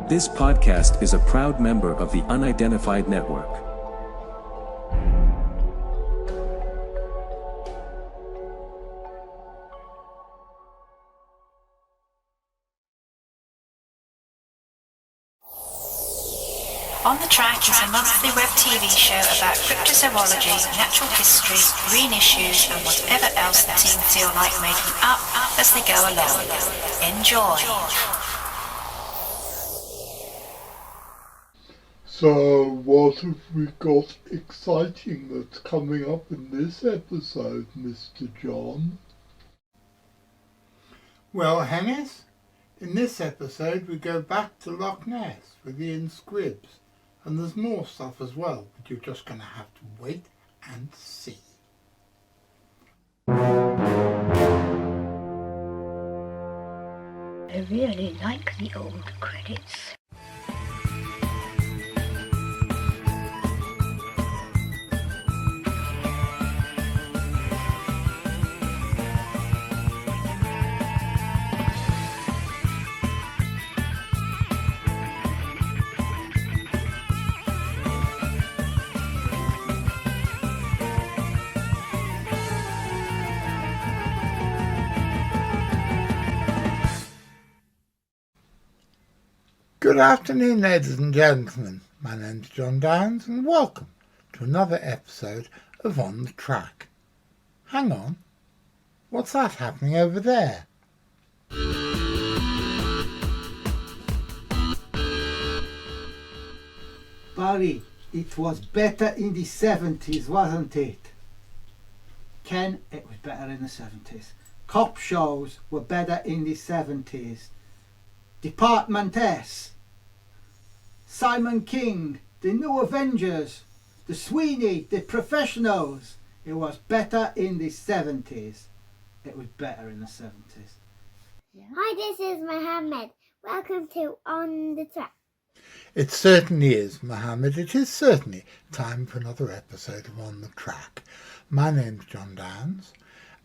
This podcast is a proud member of the Unidentified Network. On the Track is a monthly web TV show about cryptozoology, natural history, green issues, and whatever else the team feel like making up as they go along. Enjoy! So, what have we got exciting that's coming up in this episode, Mr. John? Well, Hennis, in this episode we go back to Loch Ness with Ian Scribbs, and there's more stuff as well, but you're just going to have to wait and see. I really like the old credits. Good afternoon, ladies and gentlemen. My name's John Downs, and welcome to another episode of On the Track. Hang on, what's that happening over there? Barry, it was better in the 70s, wasn't it? Ken, it was better in the 70s. Cop shows were better in the 70s. Department S, Simon King, The New Avengers, The Sweeney, The Professionals. It was better in the 70s. It was better in the 70s. Hi, this is Mohammed. Welcome to On the Track. It certainly is, Mohammed. It is certainly time for another episode of On the Track. My name's John Downs,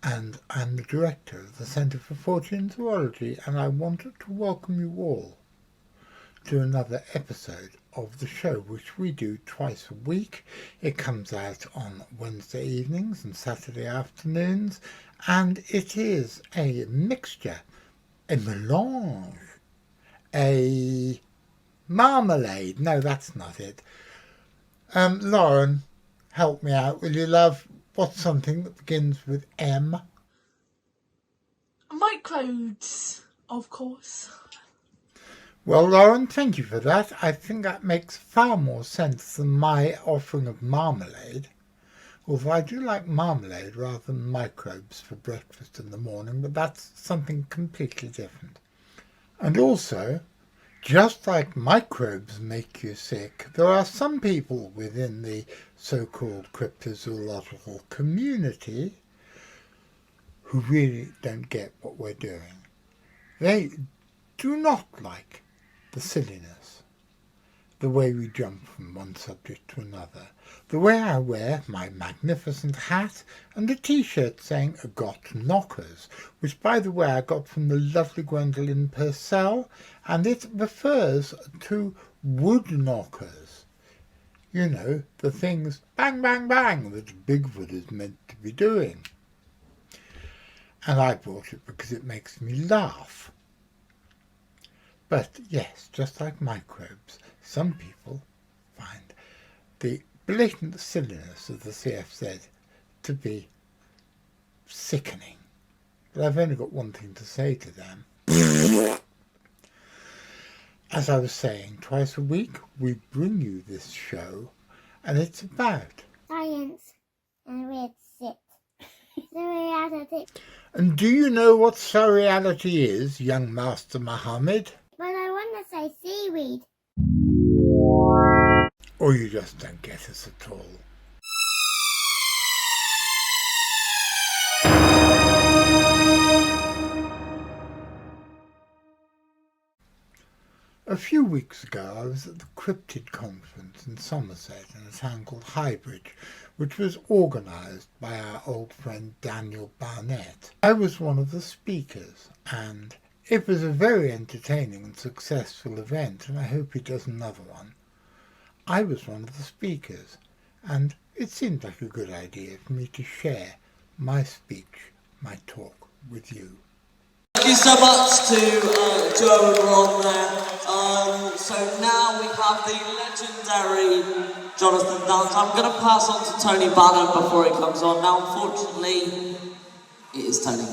and I'm the director of the Centre for Fortean Zoology, and I wanted to welcome you all to another episode of the show, which we do twice a week. It comes out on Wednesday evenings and Saturday afternoons, and it is a mixture, a melange, a marmalade. No, that's not it. Lauren, help me out, will you, love? What's something that begins with M? Microbes, of course. Well, Lauren, thank you for that. I think that makes far more sense than my offering of marmalade. Although I do like marmalade rather than microbes for breakfast in the morning, but that's something completely different. And also, just like microbes make you sick, there are some people within the so-called cryptozoological community who really don't get what we're doing. They do not like the silliness, the way we jump from one subject to another, the way I wear my magnificent hat and a t-shirt saying "Got Knockers," which, by the way, I got from the lovely Gwendolyn Purcell, and it refers to wood knockers. You know, the things bang, bang, bang that Bigfoot is meant to be doing. And I bought it because it makes me laugh. But yes, just like microbes, some people find the blatant silliness of the CFZ to be sickening. But I've only got one thing to say to them. As I was saying, twice a week we bring you this show, and it's about Science and weird shit. Surreality. And do you know what surreality is, young Master Mohammed? But I want to say seaweed. Or you just don't get us at all. A few weeks ago I was at the Cryptid Conference in Somerset in a town called Highbridge, which was organised by our old friend Daniel Barnett. I was one of the speakers, and It was a very entertaining and successful event, and I hope he does another one. I was one of the speakers, and it seemed like a good idea for me to share my speech, my talk with you. Thank you so much to Joe and Ron there. So now we have the legendary Jonathan Downs. I'm going to pass on to Tony Bannon before he comes on. Now, unfortunately, it is Tony.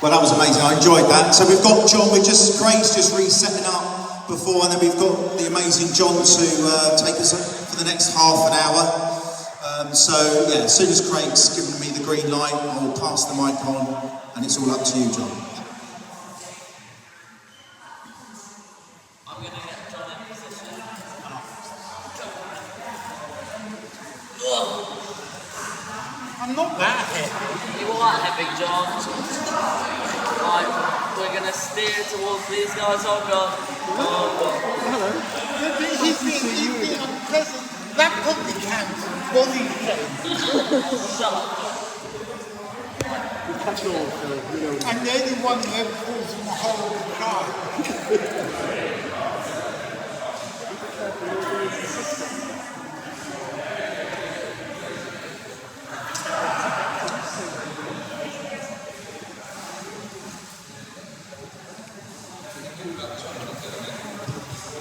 Well, that was amazing. I enjoyed that. So we've got John. Craig's just resetting up before, and then we've got the amazing John to take us for the next half an hour. So yeah, as soon as Craig's given me the green light, I'll pass the mic on, and it's all up to you, John. I'm going to get John in position. I'm not that heavy. You are heavy, John. Right, we're going to steer towards these guys. Oh God. Hello. He's being unpleasant. That probably counts as body shame. Shut up. I'm the only one who ever falls in the hole of the car.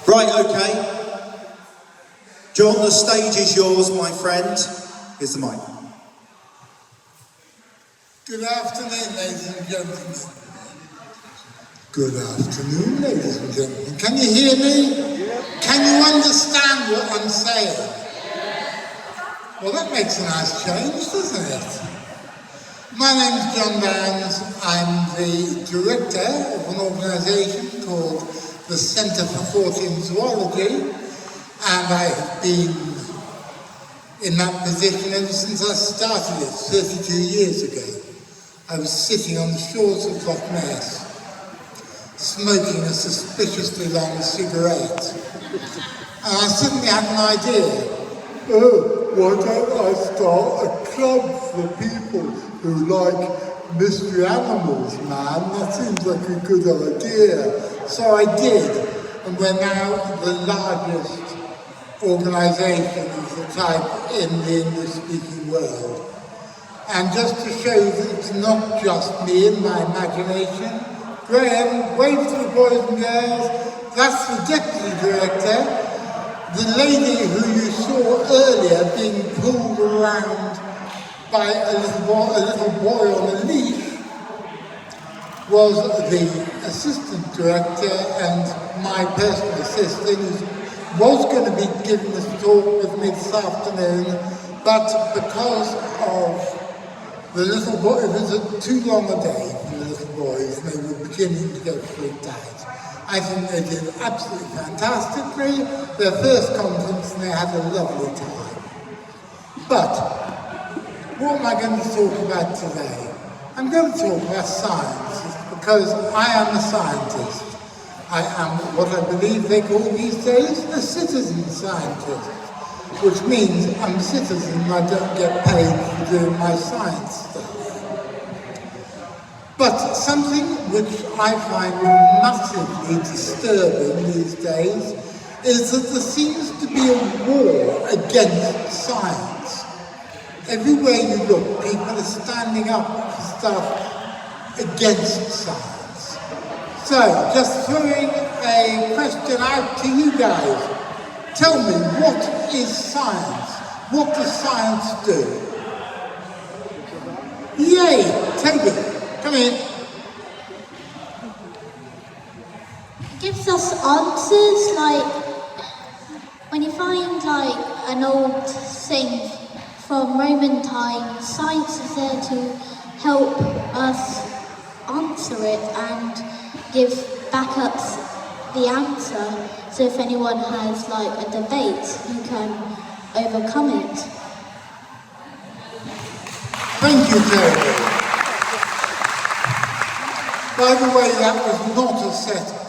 Right, okay. John, the stage is yours, my friend. Here's the mic. Good afternoon, ladies and gentlemen. Good afternoon, ladies and gentlemen. Can you hear me? Can you understand what I'm saying? Well, that makes a nice change, doesn't it? My name's John Downs. I'm the director of an organisation called the Centre for Thought in Zoology, and I have been in that position ever since I started it 32 years ago. I was sitting on the shores of Loch Ness, smoking a suspiciously long cigarette, and I suddenly had an idea. Oh, why don't I start a club for people who like mystery animals, man? That seems like a good idea. So I did, and we're now the largest organisation of the type in the English-speaking world. And just to show you that it's not just me and my imagination, Graham, wave to the boys and girls. That's the deputy director. The lady who you saw earlier being pulled around by a little boy on a leash was the assistant director and my personal assistant, who was going to be giving this talk with me this afternoon, but because of the little boy, it was too long a day for the little boys, and they were beginning to get freaked out. I think they did absolutely fantastically, their first conference, and they had a lovely time. But what am I going to talk about today? I'm going to talk about science, because I am a scientist. I am what I believe they call these days a citizen scientist, which means I'm a citizen and I don't get paid for doing my science stuff. But something which I find massively disturbing these days is that there seems to be a war against science. Everywhere you look, people are standing up for stuff against science. So, just throwing a question out to you guys. Tell me, what is science? What does science do? Yay! Take it. Come in. It gives us answers, like when you find like an old thing from Roman times, science is there to help us answer it and give back us the answer, so if anyone has like a debate, you can overcome it. Thank you, Terry. By the way, that was not a setup.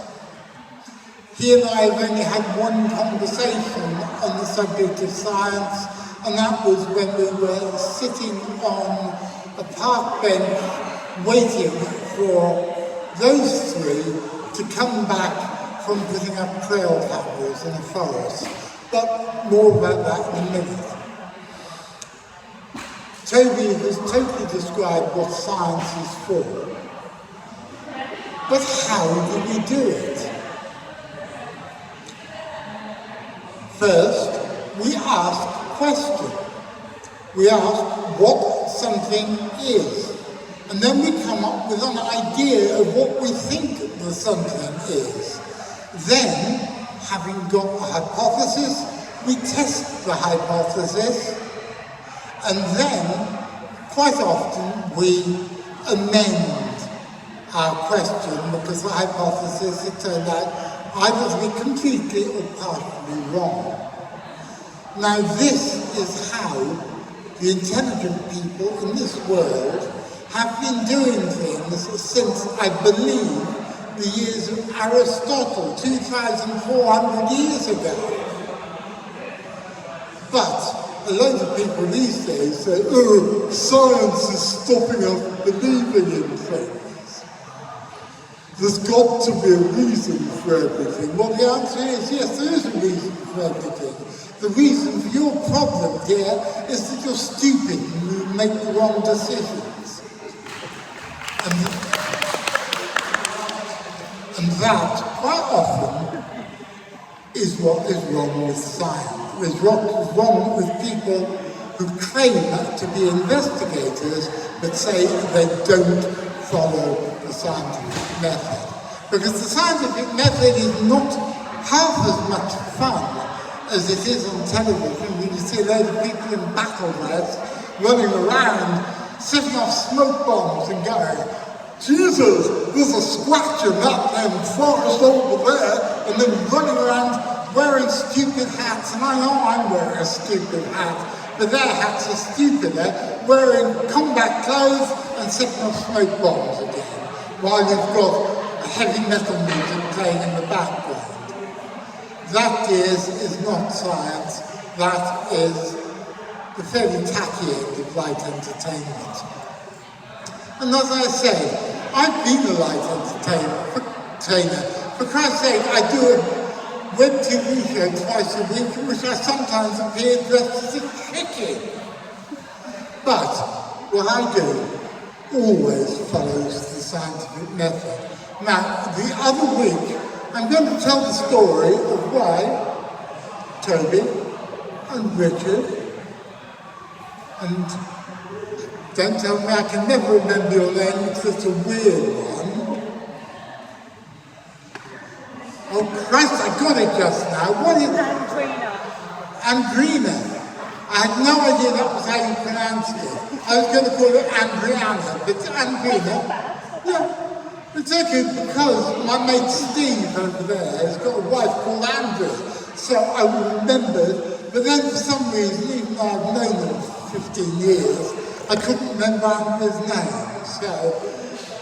He and I have only had one conversation on the subject of science, and that was when we were sitting on a park bench waiting for those three to come back from putting up trail cameras in the forest. But more about that in a minute. Toby has totally described what science is for. But how do we do it? First, we ask a question. We ask what something is. And then we come up with an idea of what we think the something is. Then, having got a hypothesis, we test the hypothesis. And then, quite often, we amend our question because the hypothesis, it turned out, either to be completely or partially wrong. Now, this is how the intelligent people in this world have been doing things since, I believe, the years of Aristotle, 2,400 years ago. But a load of people these days say, oh, science is stopping us believing in things. There's got to be a reason for everything. Well, the answer is yes, there is a reason for everything. The reason for your problem, dear, is that you're stupid and you make the wrong decisions. And that, quite often, is what is wrong with science. Is wrong with people who claim to be investigators but say they don't follow the scientific method. Because the scientific method is not half as much fun as it is on television when you see a load of people in battle dress running around, setting off smoke bombs and going, Jesus, there's a scratch in that forest over there, and then running around wearing stupid hats, and I know I'm wearing a stupid hat, but their hats are stupider, wearing combat clothes and setting off smoke bombs again, while you've got a heavy metal music playing in the background. That is not science, that is the fairly tacky end of light entertainment. And as I said, I've been a light entertainer. For Christ's sake, I do a web TV show twice a week, in which I sometimes appear dressed as a chicken. But what I do always follows the scientific method. Now, the other week, I'm going to tell the story of why Toby and Richard, and don't tell me I can never remember your name because it's a weird one. Oh Christ, I got it just now. What is it? Andrina. I had no idea that was how you pronounced it. I was going to call it Andriana, but it's Andrina. Yeah. It's okay because my mate Steve over there has got a wife called Andrew, so I remembered, but then for some reason, even though I've known him for 15 years, I couldn't remember Andrew's name. So,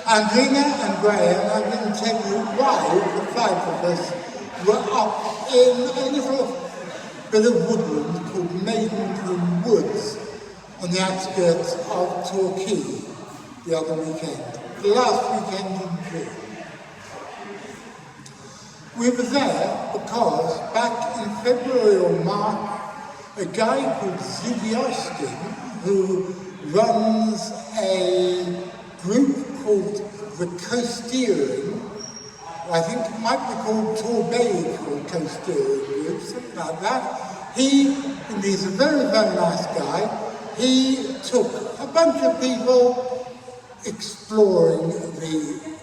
Andrina and Graham, I'm going to tell you why the five of us were up in a little bit of woodland called Maidenland Woods on the outskirts of Torquay the other weekend. The last weekend in June. We were there because back in February or March, a guy called Ziggy Austin, who runs a group called the Coasteering, I think it might be called Torbay called Coasteering Group, something like that. And he's a very, very nice guy. He took a bunch of people exploring the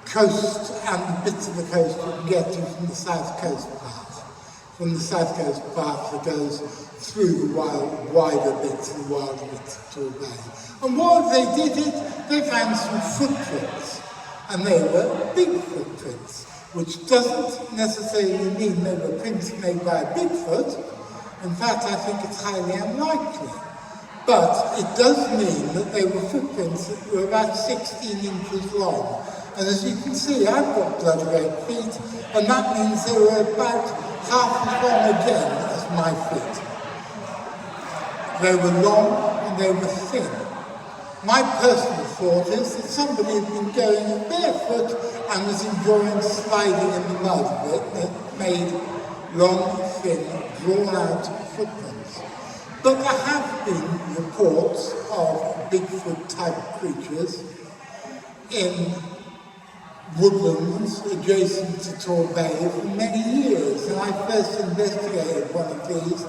coast and the bits of the coast you can get to from the South Coast path. From the South Coast path that goes through the wider bits and wilder bits of Torbay. And while they did it, they found some footprints. And they were big footprints, which doesn't necessarily mean they were prints made by a Bigfoot. In fact, I think it's highly unlikely. But it does mean that they were footprints that were about 16 inches long. And as you can see, I've got bloody 8 feet, and that means they were about half as long again as my feet. They were long and they were thin. My personal thought is that somebody had been going barefoot and was enjoying sliding in the mud that made long, thin, drawn-out footprints. But there have been reports of Bigfoot-type creatures in woodlands adjacent to Tor Bay for many years, and I first investigated one of these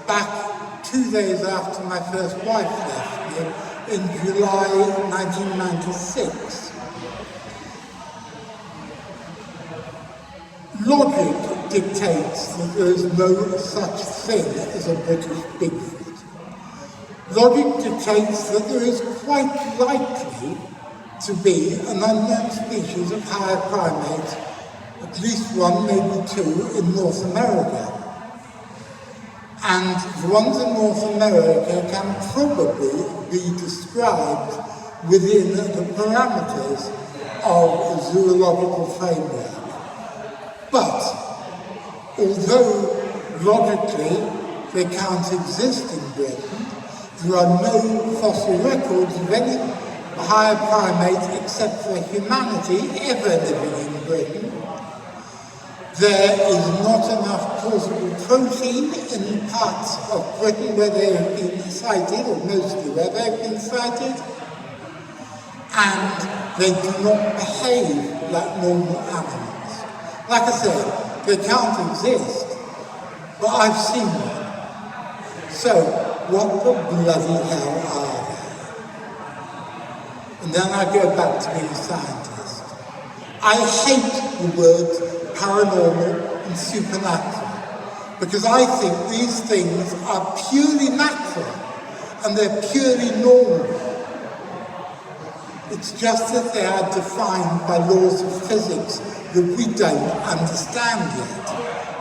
back 2 days after my first wife left me in July 1996. Logic dictates that there is no such thing as a British Bigfoot. Logic dictates that there is quite likely to be an unknown species of higher primate, at least one, maybe two, in North America. And the ones in North America can probably be described within the parameters of a zoological framework. But, although logically they can't exist in Britain, there are no fossil records of any higher primate except for humanity ever living in Britain. There is not enough plausible protein in parts of Britain where they have been sighted, or mostly where they have been sighted, and they do not behave like normal animals. Like I said, they can't exist, but I've seen one. So, what the bloody hell are they? And then I go back to being a scientist. I hate the words paranormal and supernatural, because I think these things are purely natural and they're purely normal. It's just that they are defined by laws of physics that we don't understand yet.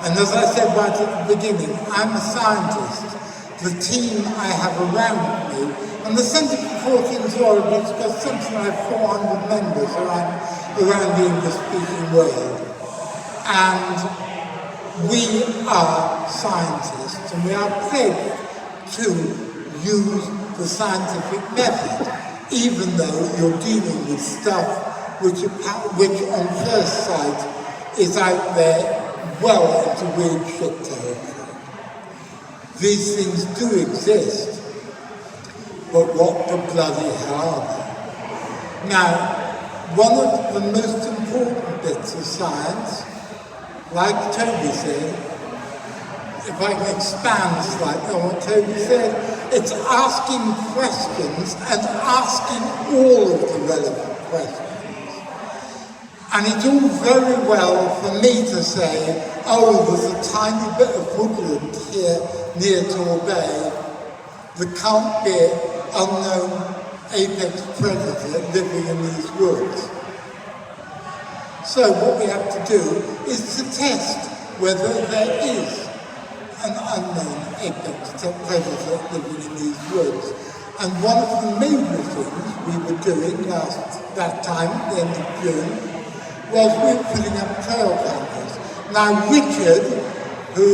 And as I said right at the beginning, I'm a scientist. The team I have around me, and the Centre for Fortean Zoology has got something like 400 members around the English-speaking world. And we are scientists, and we are pledged to use the scientific method, even though you're dealing with stuff which on first sight is out there well into weird shit territory. These things do exist, but what the bloody hell are they? Now, one of the most important bits of science, like Toby said, if I can expand slightly on what Toby said, it's asking questions and asking all of the relevant questions. And it's all very well for me to say, oh, there's a tiny bit of woodland here near Tor Bay. There can't be an unknown apex predator living in these woods. So what we have to do is to test whether there is an unknown apex predator living in these woods. And one of the major things we were doing that time, at the end of June, was we were putting up trail cameras. Now Richard, who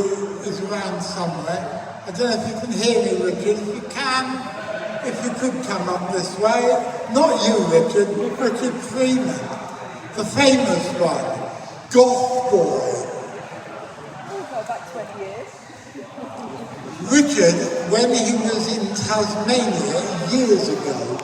is around somewhere, I don't know if you can hear me, Richard. If you can, if you could come up this way. Not you, Richard, Richard Freeman, the famous one, Goth Boy. About 20 years. Richard, when he was in Tasmania years ago,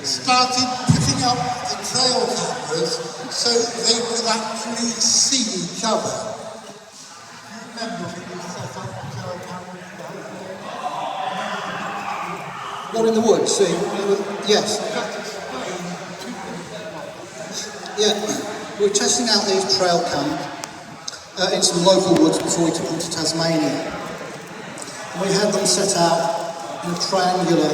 started putting up the trail cameras so they could actually see each other. Do you remember when you set up the trail cameras? Not in the woods, see? Yes. Yeah, we were testing out these trail cams in some local woods before we took them to Tasmania. And we had them set out in a triangular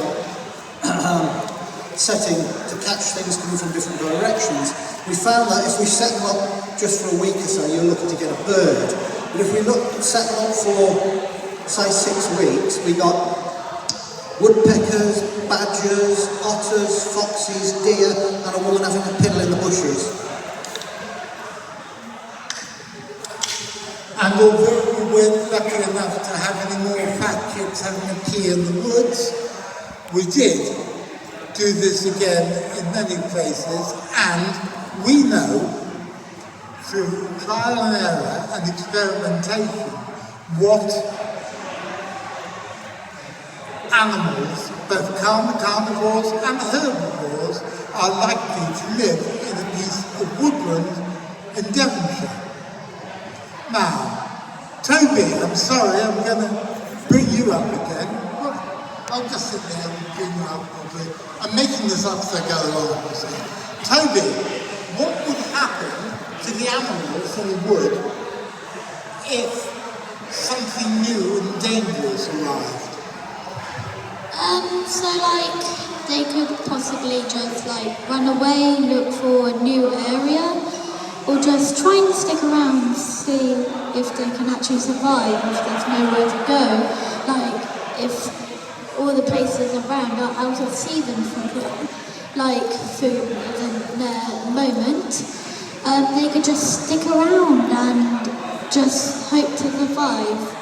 setting to catch things coming from different directions. We found that if we set them up just for a week or so, you're looking to get a bird. But if we set them up for, say, 6 weeks, we got woodpeckers, badgers, otters, foxes, deer, and a woman having a piddle in the bushes. And although we weren't lucky enough to have any more fat chicks having a pee in the woods, we did do this again in many places, and we know through trial and error and experimentation what animals, both carnivores and herbivores, are likely to live in a piece of woodland in Devonshire. Now, Toby, I'm sorry, I'm going to bring you up again. I'll just sit there and bring you up probably. I'm making this up as I go along. Toby, what would happen to the animals in the wood if something new and dangerous arrived? So like they could possibly just like run away, look for a new area, or just try and stick around, see if they can actually survive if there's nowhere to go. Like if all the places around are out of season for like food in the moment, they could just stick around and just hope to survive.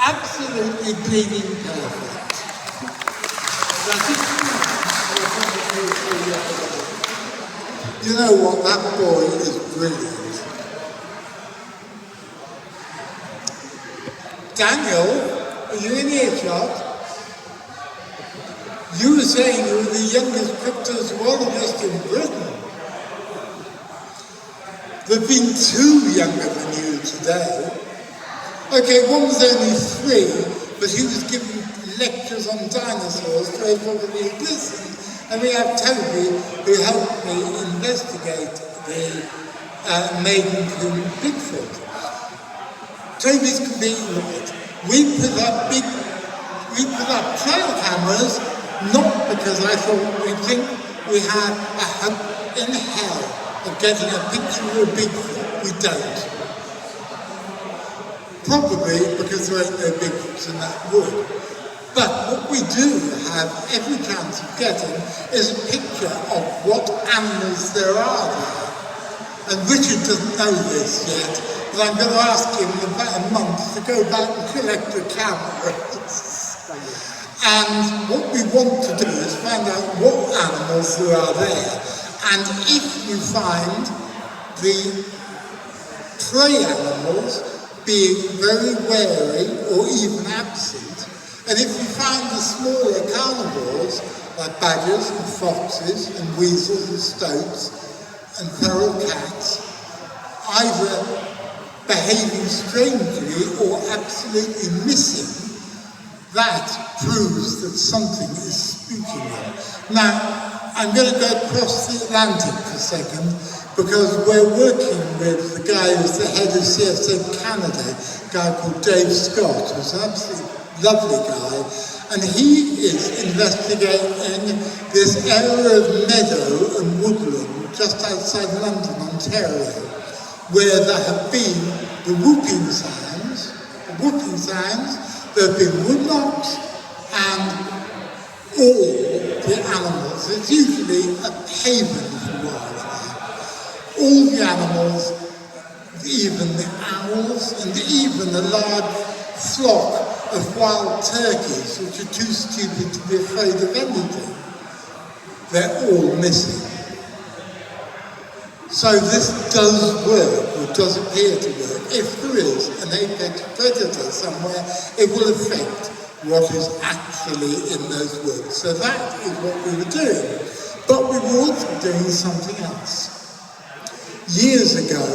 Absolutely bleeding perfect. You know what, that boy is brilliant. Daniel, are you in earshot? You were saying you were the youngest cryptozoologist in Britain. There have been 2 younger than you today. Okay, one was only 3, but he was giving lectures on dinosaurs, so he probably listened. And we have Toby, who helped me investigate the maiden coon Bigfoot. Toby's completely right. We put up trail cameras, not because I thought we think we had a hope in hell of getting a picture of Bigfoot. We don't. Probably because there ain't no Bigfoots in that wood. But what we do have every chance of getting is a picture of what animals there are there. And Richard doesn't know this yet, but I'm going to ask him in about a month to go back and collect the cameras. And what we want to do is find out what animals there are there. And if you find the prey animals being very wary or even absent, and if you find the smaller carnivores, like badgers and foxes and weasels and stoats and feral cats, either behaving strangely or absolutely missing, that proves that something is spooking them. Now, I'm going to go across the Atlantic for a second, because we're working with the guy who's the head of CSA Canada, a guy called Dave Scott, who's an absolutely lovely guy, and he is investigating this area of meadow and woodland just outside London, Ontario, where there have been the whooping sounds, there have been woodlarks, and all the animals. It's usually a haven for wildlife. All the animals, even the owls, and even a large flock of wild turkeys, which are too stupid to be afraid of anything, they're all missing. So this does work, or does appear to work. If there is an apex predator somewhere, it will affect what is actually in those woods. So that is what we were doing. But we were also doing something else. Years ago,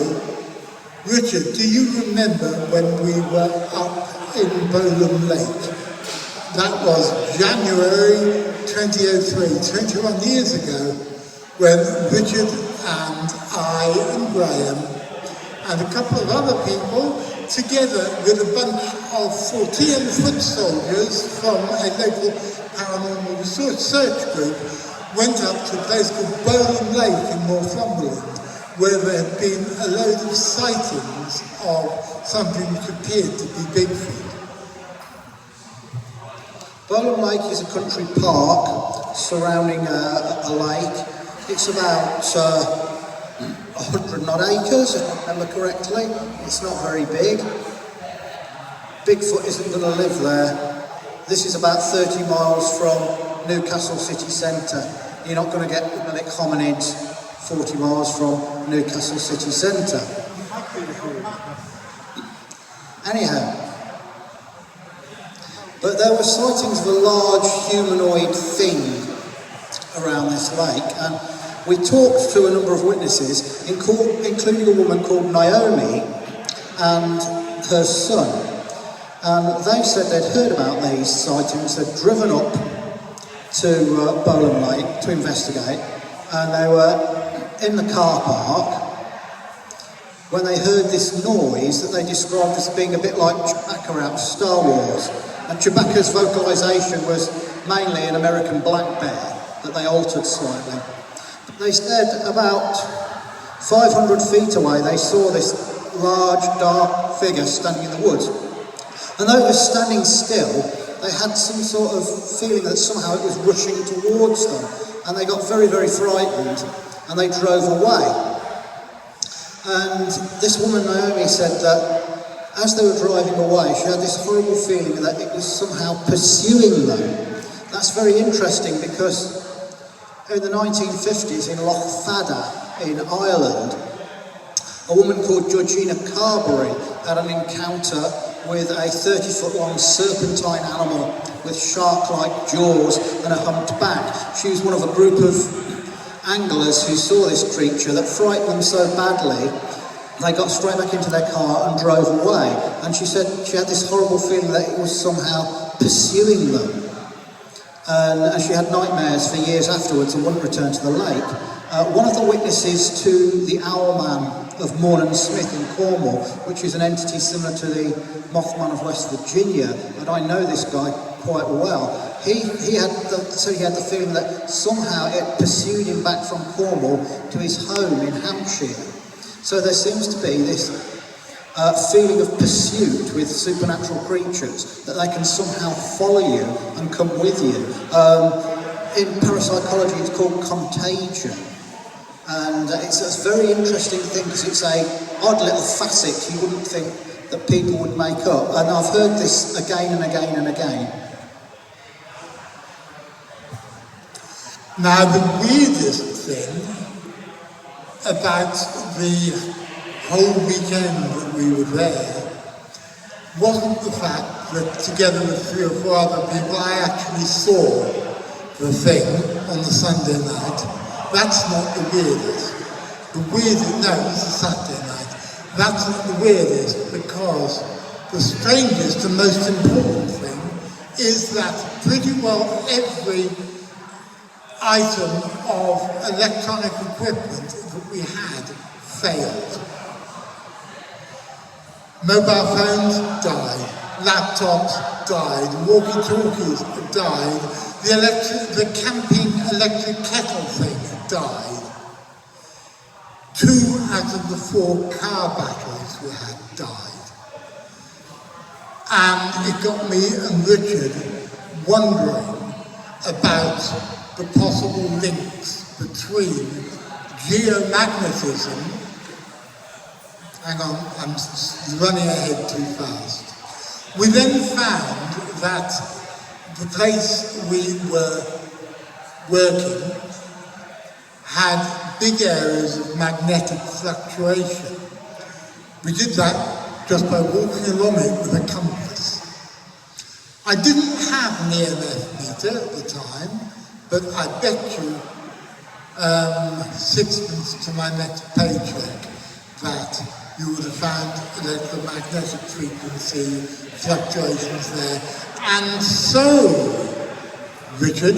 Richard, do you remember when we were up in Bowland Lake? That was January 2003, 21 years ago, when Richard and I and Graham and a couple of other people, together with a bunch of 14 foot soldiers from a local paranormal research group, went up to a place called Bowland Lake in Northumberland, where there had been a load of sightings of something which appeared to be Bigfoot. Bowland Lake is a country park surrounding a lake. It's about 100 odd acres, if I remember correctly. It's not very big. Bigfoot isn't going to live there. This is about 30 miles from Newcastle city centre. You're not going to get hominids 40 miles from Newcastle city centre. Anyhow, but there were sightings of a large humanoid thing around this lake, and we talked to a number of witnesses, including a woman called Naomi and her son. And they said they'd heard about these sightings, they'd driven up to Bowland Lake to investigate, and they were in the car park when they heard this noise that they described as being a bit like Chewbacca out of Star Wars. And Chewbacca's vocalisation was mainly an American black bear that they altered slightly. But they said about 500 feet away they saw this large dark figure standing in the woods. And though it was standing still, they had some sort of feeling that somehow it was rushing towards them. And they got very, very frightened and they drove away. And this woman, Naomi, said that as they were driving away, she had this horrible feeling that it was somehow pursuing them. That's very interesting because in the 1950s in Loch Fada in Ireland, a woman called Georgina Carberry had an encounter with a 30-foot-long serpentine animal with shark-like jaws and a humped back. She was one of a group of anglers who saw this creature that frightened them so badly they got straight back into their car and drove away. And she said she had this horrible feeling that it was somehow pursuing them. And she had nightmares for years afterwards and wouldn't return to the lake. One of the witnesses to the Owlman of Morn Smith in Cornwall, which is an entity similar to the Mothman of West Virginia, and I know this guy quite well. He had the feeling that somehow it pursued him back from Cornwall to his home in Hampshire. So there seems to be this feeling of pursuit with supernatural creatures, that they can somehow follow you and come with you. In parapsychology it's called contagion. And it's a very interesting thing because it's a odd little facet you wouldn't think that people would make up. And I've heard this again and again and again. Now, the weirdest thing about the whole weekend that we were there wasn't the fact that together with 3 or 4 other people I actually saw the thing on the Sunday night. That's not the weirdest. The weirdest, no, it was the Saturday night. That's not the weirdest because the strangest and most important thing is that pretty well every item of electronic equipment that we had failed. Mobile phones died, laptops died, walkie-talkies died, the camping electric kettle thing died. 2 out of the 4 car batteries we had died. And it got me and Richard wondering about the possible links between geomagnetism. Hang on, I'm running ahead too fast. We then found that the place we were working had big areas of magnetic fluctuation. We did that just by walking along it with a compass. I didn't have an EMF meter at the time, but I bet you 6pence to my next paycheck that you would have found electromagnetic frequency fluctuations there. And so, Richard,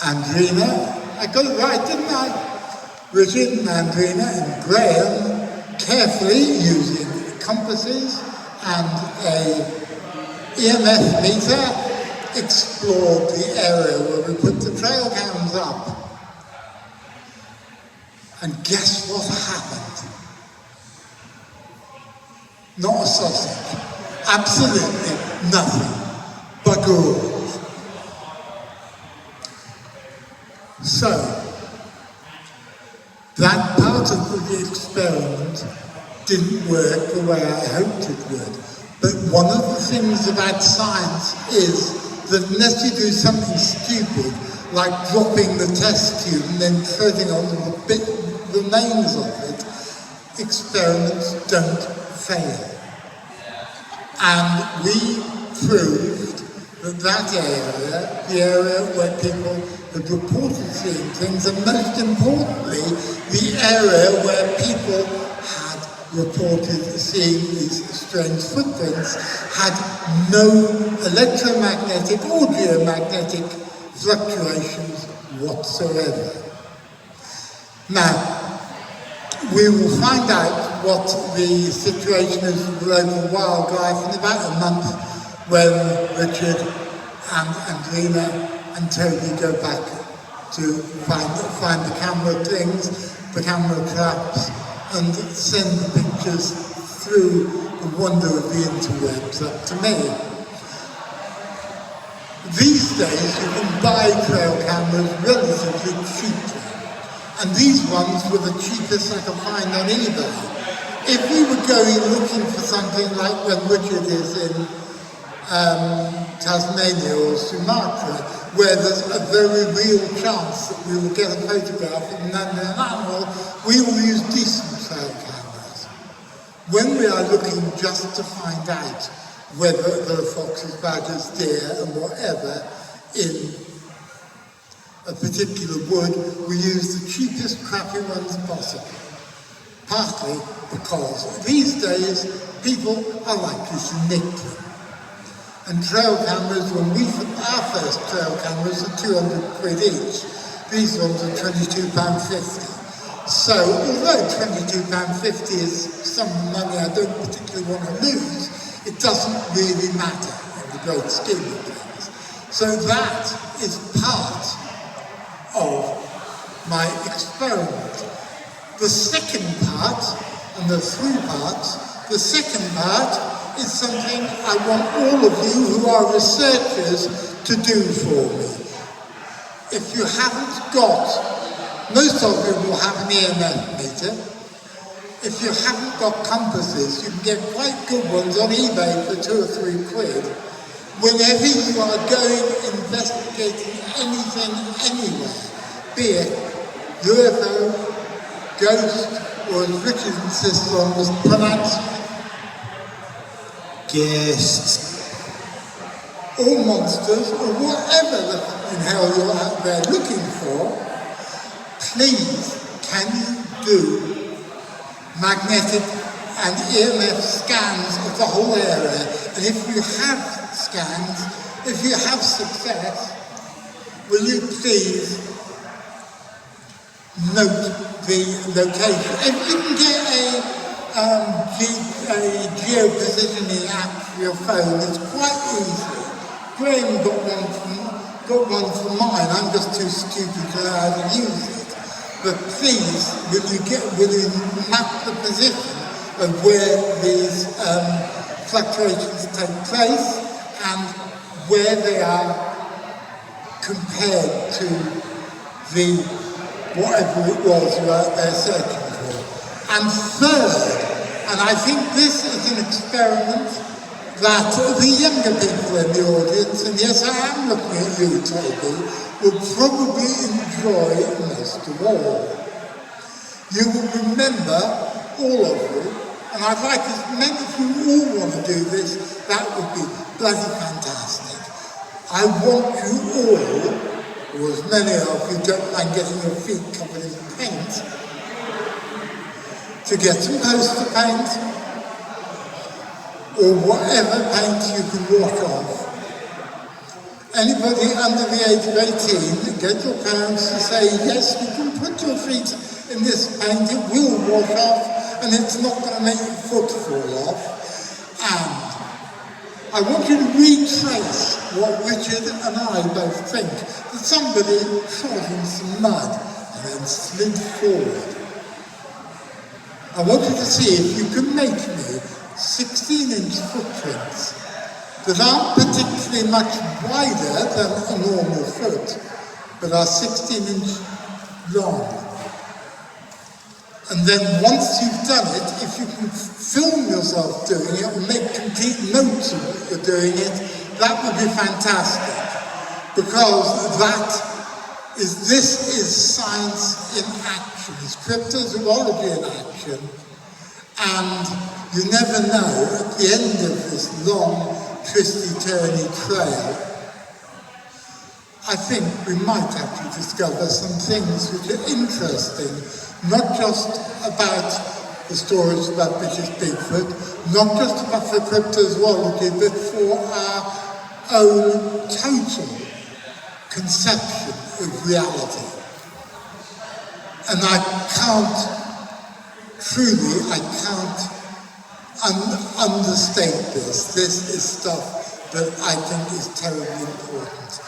Andrina, I got it right, didn't I? Richard and Andrina and Graham, carefully using compasses and a EMF meter, explored the area where we put the trail cams up. And guess what happened? Not a sausage. Absolutely nothing. Bugger. So, that part of the experiment didn't work the way I hoped it would. But one of the things about science is that unless you do something stupid, like dropping the test tube and then treading on the remains of it, experiments don't fail. And we proved that area, the area where people had reported seeing things, and most importantly, the area where people had reported seeing these strange footprints, had no electromagnetic or geomagnetic fluctuations whatsoever. Now, we will find out what the situation is with local wildlife in about a month when Richard and Andrina and Toby go back to find the camera things, the camera traps, and send the pictures through the wonder of the interwebs up to me. These days you can buy trail cameras relatively cheaply. And these ones were the cheapest I could find on eBay. If we were going looking for something like when Richard is in Tasmania or Sumatra, where there's a very real chance that we will get a photograph of an animal, we will use decent trail cameras. When we are looking just to find out whether there are foxes, badgers, deer and whatever in a particular wood, we use the cheapest crappy ones possible. Partly because these days people are likely to nick them. And trail cameras, our first trail cameras are 200 quid each. These ones are £22.50. So although £22.50 is some money I don't particularly want to lose, it doesn't really matter in the great scheme of things. So that is part of my experiment. The second part, and there's three parts, the second part is something I want all of you who are researchers to do for me. If you haven't got, most of you will have an EMF meter. If you haven't got compasses, you can get quite good ones on eBay for 2 or 3 quid. Whenever you are going investigating anything anywhere, be it UFO, ghost, or as Richard insists on was pronounced, ghosts, or monsters, or whatever the fucking hell you're out there looking for, please can you do magnetic and EMF scans of the whole area? And if you have scans, if you have success, will you please note the location? If you can get a geopositioning app for your phone, it's quite easy. Graham got one for mine. I'm just too stupid to know how to use it. But please, will you map the position of where these fluctuations take place and where they are compared to the whatever it was you're out there searching for. And third, and I think this is an experiment that the younger people in the audience, and yes, I am looking at you, Toby, will probably enjoy most of all. You will remember, all of you, and I'd like as many of you all want to do this, that would be bloody fantastic. I want you all, or as many of you don't mind getting your feet covered in paint, to get some poster paint, or whatever paint you can wash off. Anybody under the age of 18, get your parents to say, yes, you can put your feet in this paint, it will wash off, and it's not going to make your foot fall off. And I want you to retrace what Richard and I both think, that somebody trod in some mud and then slid forward. I want you to see if you can make me 16-inch footprints that aren't particularly much wider than a normal foot, but are 16-inch long. And then once you've done it, if you can film yourself doing it or make complete notes of what you're doing it, that would be fantastic. Because this is science in action, it's cryptozoology in action, and you never know, at the end of this long, twisty-turny trail, I think we might actually discover some things which are interesting, not just about the stories about British Bigfoot, not just about for cryptozoology, but for our own total conception of reality. And I can't understate this. This is stuff that I think is terribly important.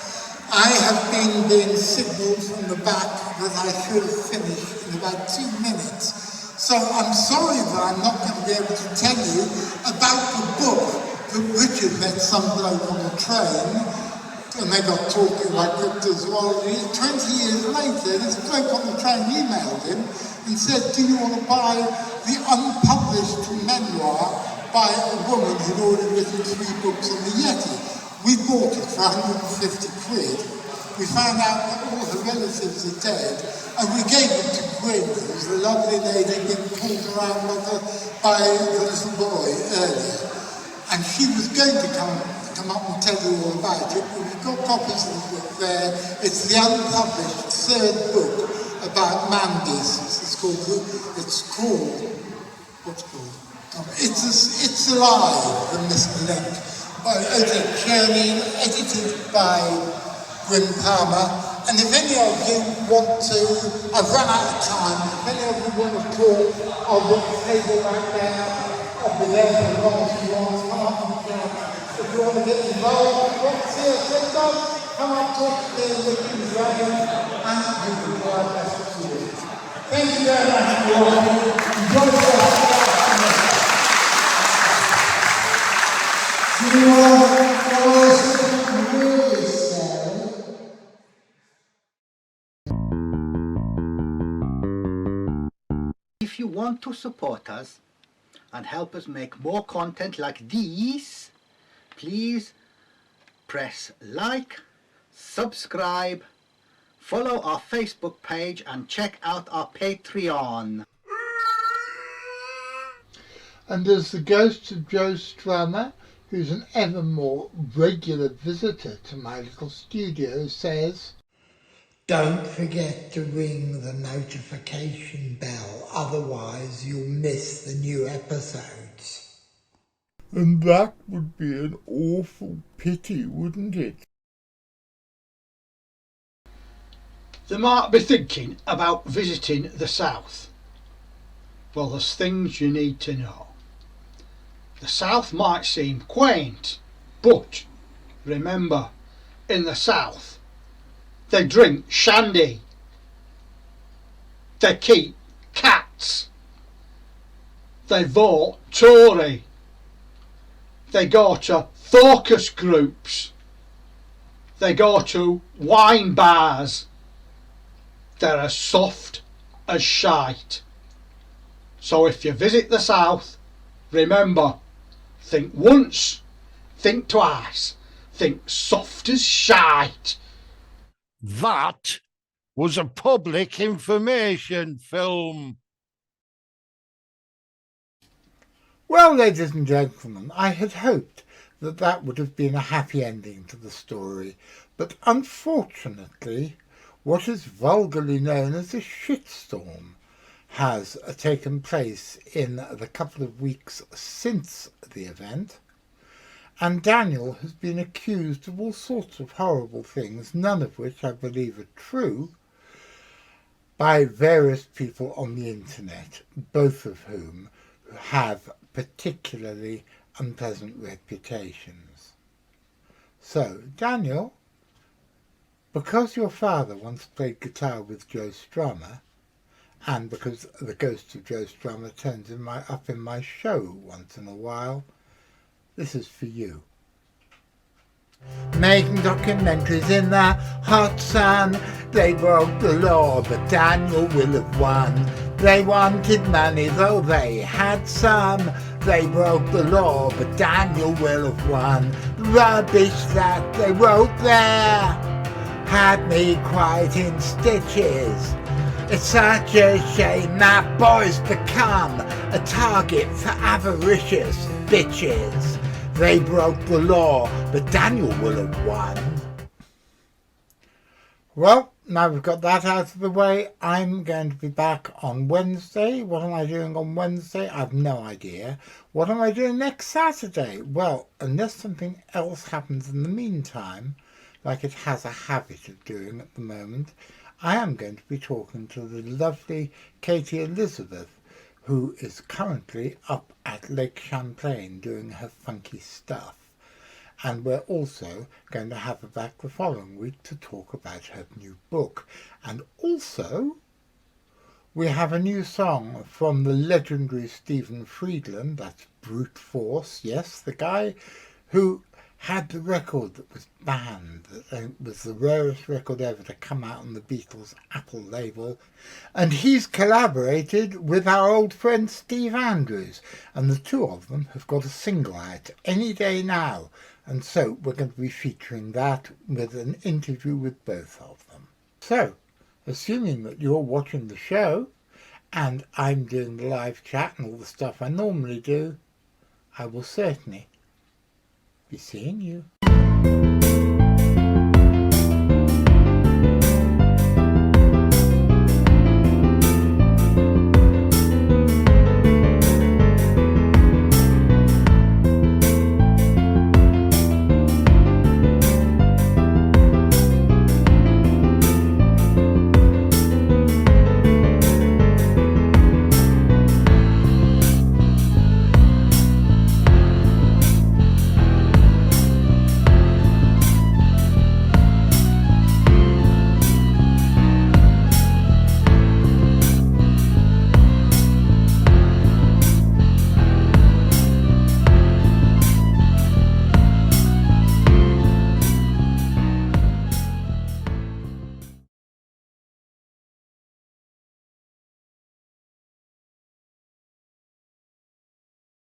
I have been being signalled from the back that I should have finished in about 2 minutes. So I'm sorry that I'm not going to be able to tell you about the book that Richard met some bloke on the train, and they got talking about cryptozoology. 20 years later, this bloke on the train emailed him and said, do you want to buy the unpublished memoir by a woman who'd already written 3 books on the Yeti? We bought it for 150 quid. We found out that all her relatives are dead, and we gave it to Gwyn, who's the lovely lady being pulled around by the little boy earlier. And she was going to come up and tell you all about it, but we've got copies of the book there. It's the unpublished 3rd book about man beasts. It's called It's Alive, the Missing Link, by OTT, edited by Gwyn Palmer. And if any of you want to, I've run out of time, if any of you want to talk, I'll put the table right there, I'll be there for as long as you want, come up and talk. If you want to get involved, want to see us sit down, come up, talk to me, look in the dragon, and you will do our best to you. Thank you very much for watching. Enjoy yourself. If you want to support us and help us make more content like these, please press like, subscribe, follow our Facebook page and check out our Patreon. And as the ghost of Joe Strummer, who's an ever more regular visitor to my little studio, says, don't forget to ring the notification bell, otherwise you'll miss the new episodes. And that would be an awful pity, wouldn't it? They might be thinking about visiting the south. Well, there's things you need to know. The south might seem quaint, but remember, in the south, they drink shandy, they keep cats, they vote Tory, they go to focus groups, they go to wine bars, they're as soft as shite. So if you visit the south, remember, think once, think twice, think soft as shite. That was a public information film. Well, ladies and gentlemen, I had hoped that that would have been a happy ending to the story, but unfortunately, what is vulgarly known as a shitstorm has taken place in the couple of weeks since the event, and Daniel has been accused of all sorts of horrible things, none of which I believe are true, by various people on the internet, both of whom have particularly unpleasant reputations. So, Daniel, because your father once played guitar with Joe Strummer, and because the ghost of Joe Strummer turns up in my show once in a while, this is for you. Making documentaries in the hot sun, they broke the law, but Daniel will have won. They wanted money, though they had some. They broke the law, but Daniel will have won. The rubbish that they wrote there had me quite in stitches. It's such a shame that boys become a target for avaricious bitches. They broke the law, but Daniel will have won. Well, now we've got that out of the way, I'm going to be back on Wednesday. What am I doing on Wednesday? I've no idea. What am I doing next Saturday? Well, unless something else happens in the meantime, like it has a habit of doing at the moment, I am going to be talking to the lovely Katie Elizabeth, who is currently up at Lake Champlain doing her funky stuff. And we're also going to have her back the following week to talk about her new book. And also, we have a new song from the legendary Stephen Friedland, that's Brute Force, yes, the guy who had the record that was banned, that was the rarest record ever to come out on the Beatles' Apple label. And he's collaborated with our old friend Steve Andrews, and the two of them have got a single out any day now. And so we're going to be featuring that with an interview with both of them. So, assuming that you're watching the show, and I'm doing the live chat and all the stuff I normally do, I will certainly be seeing you.